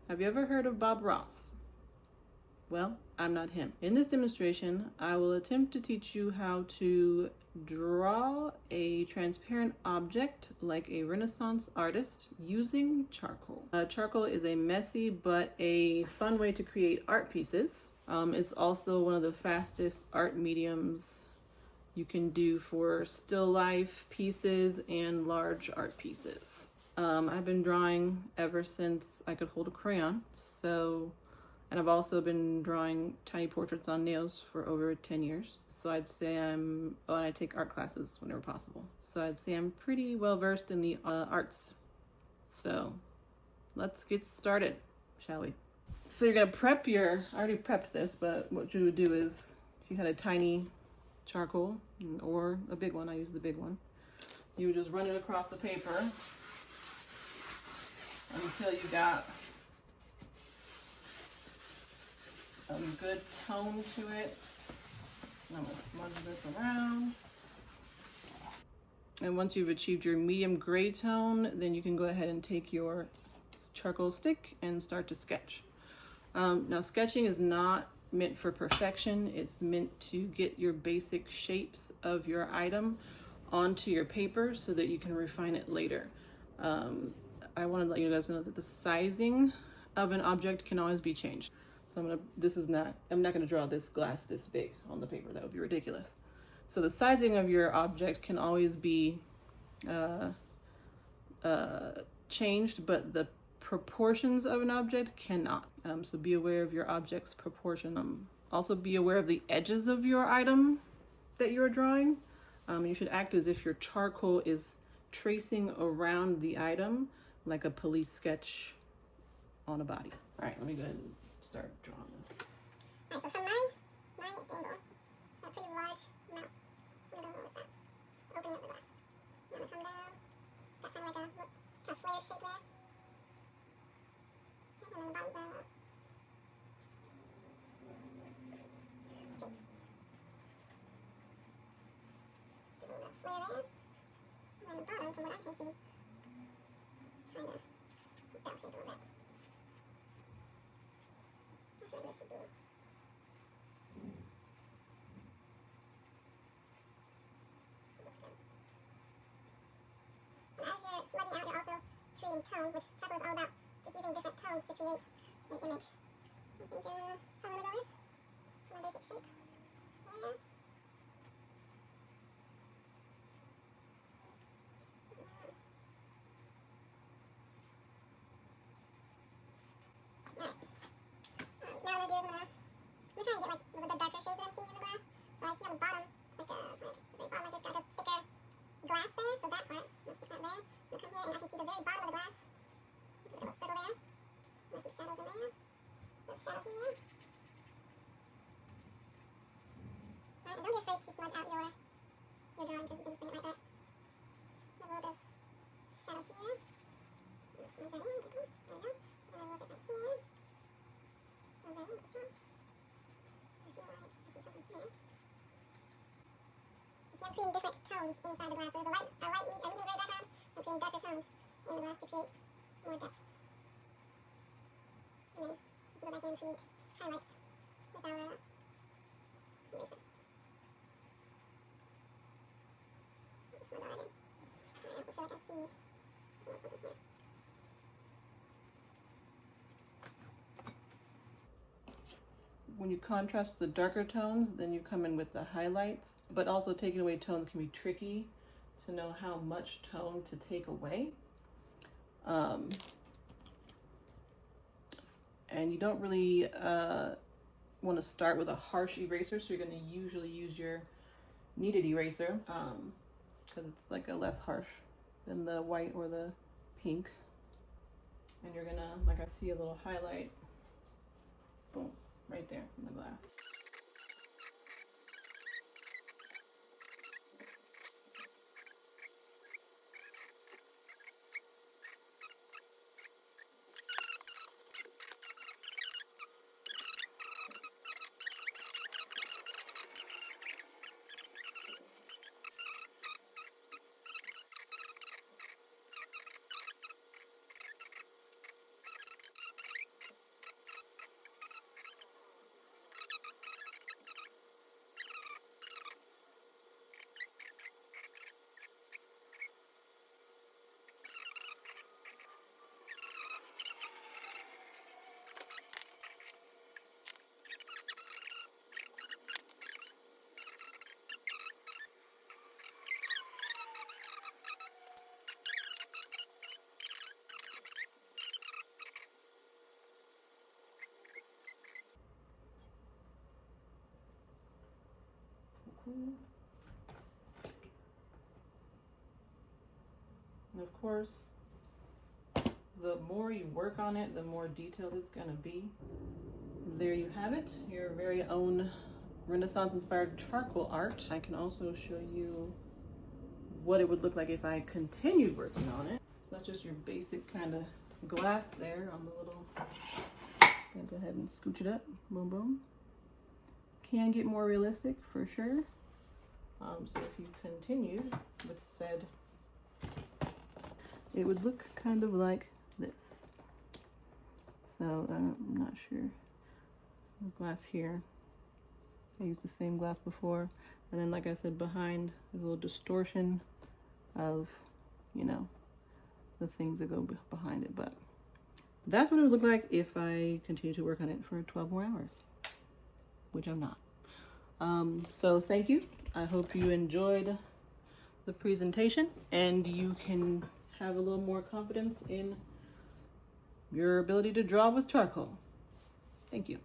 Have you ever heard of Bob Ross? Well, I'm not him. In this demonstration, I will attempt to teach you how to draw a transparent object like a Renaissance artist using charcoal. Charcoal is a messy but a fun way to create art pieces. It's also one of the fastest art mediums you can do for still life pieces and large art pieces. I've been drawing ever since I could hold a crayon, and I've also been drawing tiny portraits on nails for over 10 years. So I'd say and I take art classes whenever possible. So I'd say I'm pretty well versed in the arts. So let's get started, shall we? So you're gonna prep I already prepped this, but what you would do is, if you had a tiny charcoal or a big one, I use the big one, you would just run it across the paper until you got a good tone to it. And I'm gonna smudge this around. And once you've achieved your medium gray tone, then you can go ahead and take your charcoal stick and start to sketch. Now, sketching is not meant for perfection. It's meant to get your basic shapes of your item onto your paper so that you can refine it later. I want to let you guys know that the sizing of an object can always be changed. So I'm not gonna draw this glass this big on the paper. That would be ridiculous. So the sizing of your object can always be changed, but the proportions of an object cannot. So be aware of your object's proportion. Also be aware of the edges of your item that you're drawing. You should act as if your charcoal is tracing around the item like a police sketch on a body. All right, let me go ahead and start drawing this. All right, so from my angle, a pretty large mouth. I'm gonna go with that. Opening up the glass. I'm gonna come down. Got kind of like a flare shape there. And then the bottom's out. Cheeks. Get a little bit of flare there. And then the bottom, from what I can see, kind of bell shaped a little bit. I feel like this should be. Smudging out, you're also creating tone, which charcoal is all about, just using different tones to create an image. I think that's probably what I'm going to go with, for my basic shape. There. Alright. Now what I'm going to do is I'm try and get like the darker shades that I'm seeing in the glass. So I see on the bottom, like the very bottom, like it's got a thicker glass there, so that part, I'll stick that there. I'll come here and I can see the very bottom of the glass. A little circle there. There's some shadows in there. A little shadow here. Alright, and don't be afraid to smudge out your drawing because you can just bring it right back. There's a little bit of shadow here. Let's smudge that in. There we go. And then a little bit right here. Smudge that in. I feel like I see something here. I'm creating different tones inside the glass. So there's a medium gray background. I'm creating darker tones in the glass to create more depth. And then go back in and create highlights with our eraser. Smudge all that in. I also feel like I see a little something here. When you contrast the darker tones, then you come in with the highlights, but also taking away tones can be tricky to know how much tone to take away. And you don't really want to start with a harsh eraser, so you're going to usually use your kneaded eraser because it's like a less harsh than the white or the pink. And you're gonna, like, I see a little highlight, boom, right there in the glass. charcoal. And of course, the more you work on it, the more detailed it's gonna be. There you have it, your very own Renaissance-inspired charcoal art. I can also show you what it would look like if I continued working on it. So that's just your basic kind of glass there on the little, I'll go ahead and scooch it up, boom, boom. Can get more realistic for sure. So if you continued with said, it would look kind of like this. So I'm not sure. The glass here, I used the same glass before, and then like I said, behind there's a little distortion of, you know, the things that go behind it. But that's what it would look like if I continue to work on it for 12 more hours, which I'm not. So thank you. I hope you enjoyed the presentation and you can have a little more confidence in your ability to draw with charcoal. Thank you.